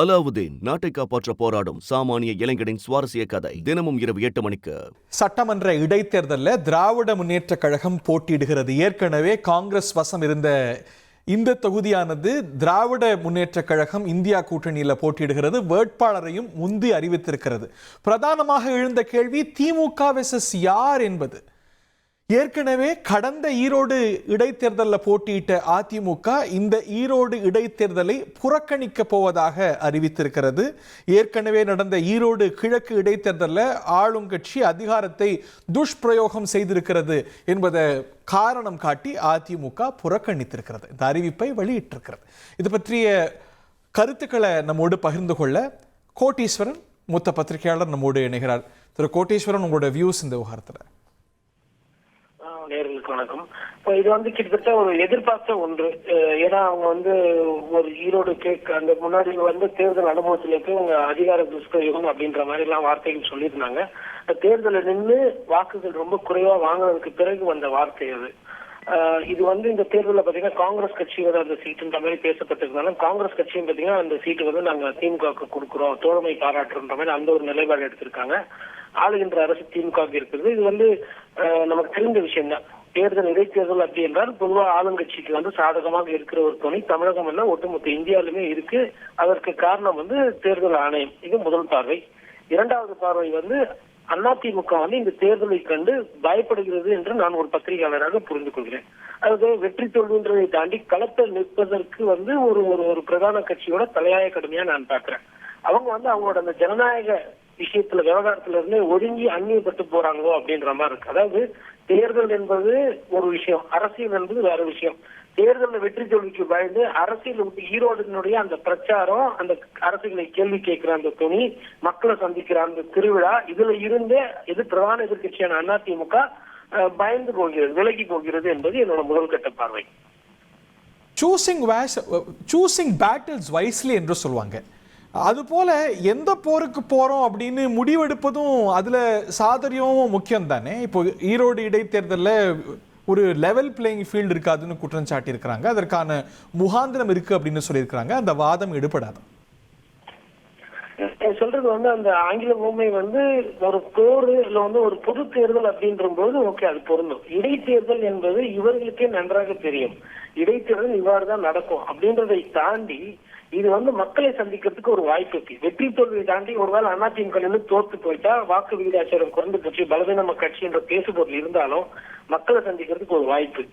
அலாவுதீன் நாட்டை காப்பாற்ற போராடும் சாமானிய இளைஞனின் சுவாரஸ்ய கதை தினமும் இரவு 8 மணிக்கு. சட்டமன்ற இடைத்தேர்தலில் திராவிட முன்னேற்ற கழகம் போட்டியிடுகிறது. ஏற்கனவே காங்கிரஸ் வசம் இருந்த இந்த தொகுதியானது திராவிட முன்னேற்ற கழகம் இந்தியா கூட்டணியில் போட்டியிடுகிறது. வேட்பாளரையும் முந்தி அறிவித்திருக்கிறது. பிரதானமாக எழுந்த கேள்வி திமுக வெர்சஸ் யார் என்பது. ஏற்கனவே கடந்த ஈரோடு இடைத்தேர்தலில் போட்டியிட்ட அதிமுக இந்த ஈரோடு இடைத்தேர்தலை புறக்கணிக்க போவதாக அறிவித்திருக்கிறது. ஏற்கனவே நடந்த ஈரோடு கிழக்கு இடைத்தேர்தலில் ஆளுங்கட்சி அதிகாரத்தை துஷ்பிரயோகம் செய்திருக்கிறது என்பதை காரணம் காட்டி அதிமுக புறக்கணித்திருக்கிறது. இந்த அறிவிப்பை வெளியிட்டிருக்கிறது. இது பற்றிய கருத்துக்களை நம்மோடு பகிர்ந்து கொள்ள கோட்டீஸ்வரன் மூத்த பத்திரிகையாளர் நம்மோடு இணைகிறார். திரு கோட்டீஸ்வரன், உங்களோட வியூஸ் இந்த விவகாரத்தில்? நேர்களுக்கு வணக்கம். இப்போ இது கிட்டத்தட்ட ஒரு எதிர்பார்த்த ஒன்று. ஏன்னா அவங்க ஒரு ஈரோடு அந்த முன்னாடி தேர்தல் அனுபவத்திலேயே அவங்க அதிகார துஷ்பிரயோகம் அப்படின்ற மாதிரி எல்லாம் வார்த்தைகள் சொல்லியிருந்தாங்க. தேர்தலில் நின்று வாக்குகள் ரொம்ப குறைவா வாங்கினதுக்கு பிறகு வந்த வார்த்தை அது. இது இந்த தேர்தலில் பாத்தீங்கன்னா காங்கிரஸ் கட்சியோட அந்த சீட்டுன்ற மாதிரி பேசப்பட்டிருந்தாலும் காங்கிரஸ் கட்சியும் பாத்தீங்கன்னா அந்த சீட்டு நாங்க திமுகவுக்கு கொடுக்குறோம், தோழமை பாராட்டுன்ற மாதிரி அந்த ஒரு நிலைப்பாடு எடுத்திருக்காங்க. ஆளுகின்ற அரசு திமுக இருக்கிறது. இது நமக்கு தெரிந்த விஷயம் தான். தேர்தல் இடைத்தேர்தல் அப்படி என்றால் பொதுவாக ஆளுங்கட்சிக்கு சாதகமாக இருக்கிற ஒரு துணை தமிழகம் எல்லாம் ஒட்டுமொத்த இந்தியாவிலுமே இருக்கு. அதற்கு காரணம் தேர்தல் ஆணையம். இது முதல் பார்வை. இரண்டாவது பார்வை அதிமுக இந்த தேர்தலை கண்டு பயப்படுகிறது என்று நான் ஒரு பத்திரிகையாளராக புரிந்து கொள்கிறேன். அதாவது வெற்றி தோல்வின்றதை தாண்டி களத்தில் நிற்பதற்கு ஒரு ஒரு பிரதான கட்சியோட தலையாய கடுமையா நான் பார்க்கிறேன். அவங்க அவங்களோட அந்த ஜனநாயக விஷயத்துல விவகாரத்துல இருந்து ஒதுங்கி அந்நியப்பட்டு போறாங்களோ அப்படின்ற மாதிரி இருக்கு. அதாவது தேர்தல் என்பது ஒரு விஷயம், அரசியல் என்பது வேற விஷயம். தேர்தலில் வெற்றி தோல்விக்கு பயந்து அரசியல் ஈரோடினுடைய அந்த பிரச்சாரம், அந்த அரசுகளை கேள்வி கேட்கிற அந்த துணி, மக்களை சந்திக்கிற அந்த திருவிழா, இதுல இருந்தே எது பிரதான எதிர்கட்சியான அதிமுக பயந்து போகிறது, விலகி போகிறது என்பது என்னோட முதல் கட்ட பார்வை. சூசிங் பேட்டில்ஸ் வைஸ்லி என்று சொல்லுவாங்க. அதுபோல எந்த போருக்கு போறோம் அப்படின்னு முடிவெடுப்பதும் அதுல சாதுரியமும் முக்கியம் தானே. இப்போ ஈரோடு இடைத்தேர்தலில் ஒரு லெவல் பிளேயிங் ஃபீல்டு இருக்காதுன்னு குற்றம் சாட்டி இருக்கிறாங்க. அதற்கான முகாந்திரம் இருக்கு அப்படின்னு சொல்லியிருக்கிறாங்க. அந்த வாதம் எடுபடாது. சொல்றது அந்த ஆங்கில பூமி ஒரு போர் இல்ல ஒரு பொது தேர்தல் அப்படின்ற போது ஓகே, அது பொருந்தும். இடைத்தேர்தல் என்பது இவர்களுக்கே நன்றாக தெரியும். இடைத்தேர்தல் இவ்வாறுதான் நடக்கும் அப்படின்றதை தாண்டி இது மக்களை சந்திக்கிறதுக்கு ஒரு வாய்ப்பு இருக்கு. வெற்றி தோல்வியை தாண்டி ஒருவேளை அதிமுக தோத்து போயிட்டா வாக்கு விகிதாச்சாரம் குறைந்து போச்சு, பலவீன கட்சி என்ற பேசுபொருள் இருந்தாலும் மக்களை சந்திக்கிறதுக்கு ஒரு வாய்ப்பு.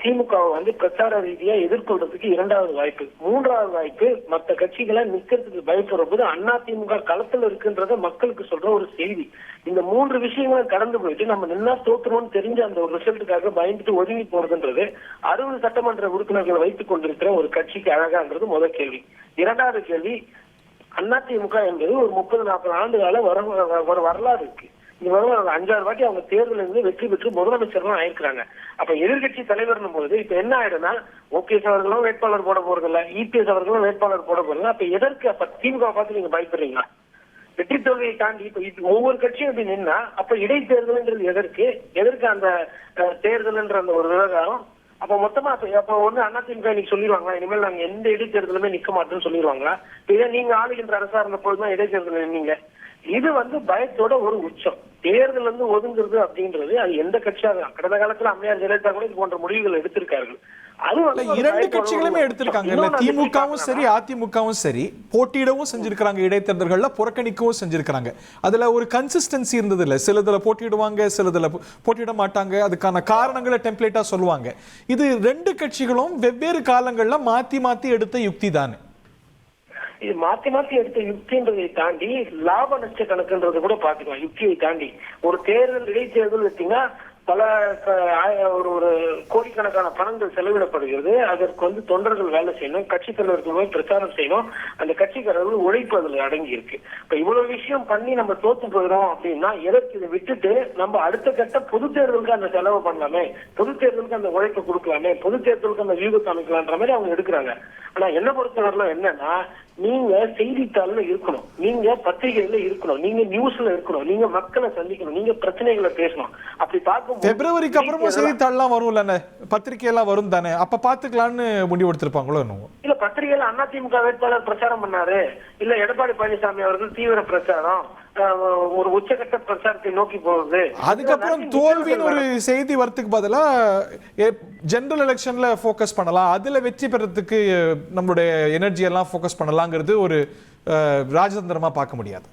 திமுகவை பிரச்சார ரீதியா எதிர்கொள்றதுக்கு இரண்டாவது வாய்ப்பு. மூன்றாவது வாய்ப்பு, மற்ற கட்சிகளை நிக்கிறதுக்கு பயப்படுற போது அதிமுக களத்துல இருக்குன்றத மக்களுக்கு சொல்ற ஒரு செய்தி. இந்த மூன்று விஷயங்களும் கடந்து போயிட்டு நம்ம நின்னா தோற்றுறோம்னு தெரிஞ்ச அந்த ஒரு ரிசல்ட்டுக்காக பயந்துட்டு ஒதுங்கி போறதுன்றது 60 சட்டமன்ற உறுப்பினர்களை வைத்துக் கொண்டிருக்கிற ஒரு கட்சிக்கு அழகான்றது முதல் கேள்வி. இரண்டாவது கேள்வி, அதிமுக என்பது ஒரு 30-40 ஆண்டுகால ஒரு வரலாறு இருக்கு. இந்த 5-6 வாட்டி அவங்க தேர்தலில் வெற்றி பெற்று முதலமைச்சர்களும் ஆயிருக்கிறாங்க. அப்ப எதிர்கட்சி தலைவர்னும் போது இப்ப என்ன ஆயிடும்னா, ஓபிஎஸ் அவர்களும் வேட்பாளர் போட போறதில்ல, இபிஎஸ் அவர்களும் வேட்பாளர் போட போறதில்ல. அப்ப எதற்கு அப்ப திமுக பார்த்து நீங்க பயப்படுறீங்களா? வெற்றி தோல்வியை தாண்டி இப்ப ஒவ்வொரு கட்சியும் இப்படி நின்னா அப்ப இடைத்தேர்தல்ன்றது எதற்கு அந்த தேர்தல்ன்ற அந்த ஒரு விவகாரம்? அப்ப மொத்தமா அப்ப அதிமுக இன்னைக்கு சொல்லிடுவாங்களா, இனிமேல் நாங்க எந்த இடைத்தேர்தலுமே நிக்க மாட்டோம்னு சொல்லிடுவாங்களா? இதை நீங்க ஆளுகின்ற அரசா இருந்த போதுதான் இடைத்தேர்தல் நின்னீங்க. இது பயத்தோட ஒரு உச்சம். தேர்தல் ஒதுங்குறது அப்படின்றது அது எந்த கட்சியாக கடந்த காலத்துல அம்மையார் ஜெயலலிதா கூட இது போன்ற முடிவுகள் எடுத்திருக்கார்கள். அது இரண்டு கட்சிகளுமே எடுத்திருக்காங்க. திமுகவும் சரி அதிமுகவும் சரி போட்டியிடவும் செஞ்சிருக்காங்க, இடைத்தேர்தல்கள்ல புறக்கணிக்கவும் செஞ்சிருக்காங்க. அதுல ஒரு கன்சிஸ்டன்சி இருந்தது இல்ல. சிலதுல போட்டியிடுவாங்க, சிலதுல போட்டியிட மாட்டாங்க. அதுக்கான காரணங்களை டெம்ப்ளேட்டா சொல்லுவாங்க. இது ரெண்டு கட்சிகளும் வெவ்வேறு காலங்கள்ல மாத்தி மாத்தி எடுத்த யுக்தி தானே. இது மாத்தி மாத்தி எடுத்த யுக்தின்றதை தாண்டி லாப நஷ்ட கணக்குன்றது கூட பாத்துக்கலாம். யுக்தியை தாண்டி ஒரு தேர்தல் இடைத்தேர்தல் வச்சீங்கன்னா பல ஒரு கோடிக்கணக்கான பணங்கள் செலவிடப்படுகிறது. அதற்கு தொண்டர்கள் வேலை செய்யணும், கட்சி தலைவர்கள் போய் பிரச்சாரம் செய்யணும், அந்த கட்சிக்காரர்கள் உழைப்பு அதுல அடங்கி இருக்கு. இப்ப இவ்வளவு விஷயம் பண்ணி நம்ம தோத்து போயிடும் அப்படின்னா எதற்கு இதை விட்டுட்டு நம்ம அடுத்த கட்ட பொது தேர்தலுக்கு அந்த செலவு பண்ணலாமே, பொது தேர்தலுக்கு அந்த உழைப்பை கொடுக்கலாமே, பொது தேர்தலுக்கு அந்த வியூகத்தை அமைக்கலான்ற மாதிரி அவங்க எடுக்கிறாங்க. ஆனா என்ன பொறுத்தவரையில என்னன்னா, நீங்க செய்தித்தாள்ல இருக்கணும், நீங்க பத்திரிகையில இருக்கணும், நீங்க நியூஸ்ல இருக்கணும், நீங்க மக்களை சந்திக்கணும், நீங்க பிரச்சனைகளை பேசணும். அப்படி பார்க்கும் பிப்ரவரிக்கு அப்புறமும் செய்தித்தாள்லாம் வரும் இல்ல, பத்திரிகை எல்லாம் வரும் தானே, அப்ப பாத்துக்கலாம்னு முடிவெடுத்திருப்பாங்களோ என்னவோ. இல்ல பத்திரிகையில அதிமுக வேட்பாளர் பிரச்சாரம் பண்ணாரு, இல்ல எடப்பாடி பழனிசாமி அவர்கள் தீவிர பிரச்சாரம், ஒரு உச்சகட்ட பிரச்சாரத்தை நோக்கி போகுது. அதுக்கப்புறம் தோல்வின்னு ஒரு செய்தி வரத்துக்கு பதிலா ஜெனரல் எலெக்ஷன்ல ஃபோக்கஸ் பண்ணலாம், அதுல வெற்றி பெறத்துக்கு நம்மளுடைய எனர்ஜி எல்லாம் ஃபோக்கஸ் பண்ணலாங்கிறது ஒரு ராஜதந்திரமா பார்க்க முடியாது.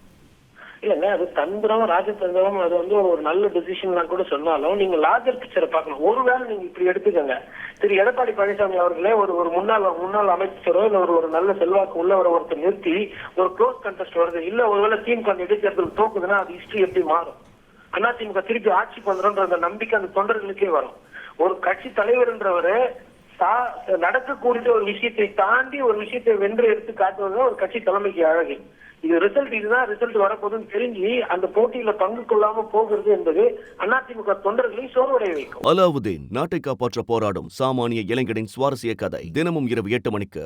இல்லங்க, அது தந்திரம் ராஜதந்திரம், அது வந்து ஒரு நல்ல டிசிஷன் கூட சொன்னாலும் நீங்க லார்ஜர் பிக்சரை பார்க்கணும். ஒருவேளை நீங்க இப்படி எடுத்துக்கங்க, திரு எடப்பாடி பழனிசாமி அவர்களே ஒரு முன்னாள் அமைச்சரோ இல்ல ஒரு நல்ல செல்வாக்கு உள்ளவரை ஒருத்தர் நிறுத்தி ஒரு க்ளோஸ் கண்டெஸ்ட் வருது, இல்ல ஒருவேளை திமுக இடைத்தேர்தல் தோக்குதுன்னா அது ஹிஸ்டரி எப்படி மாறும்? அதிமுக திருப்பி ஆட்சிக்கு வந்துடும் அந்த நம்பிக்கை அந்த தொண்டர்களுக்கே வரும். ஒரு கட்சி தலைவர்ன்றவரு நடக்கக்கூடிய ஒரு விஷயத்தை தாண்டி ஒரு விஷயத்தை வென்று எடுத்து காட்டுவது ஒரு கட்சி தலைமைக்கு அழகு. இதுதான் ரிசல்ட் வரப்போதுன்னு தெரிஞ்சு அந்த போட்டியில பங்கு கொள்ளாம போகிறது என்பது அதிமுக தொண்டர்களை சோர்வடைய வைக்கும். அலாவுதீன் நாட்டை காப்பாற்ற போராடும் சாமானிய இளைஞனின் சுவாரஸ்ய கதை தினமும் இரவு 8 மணிக்கு.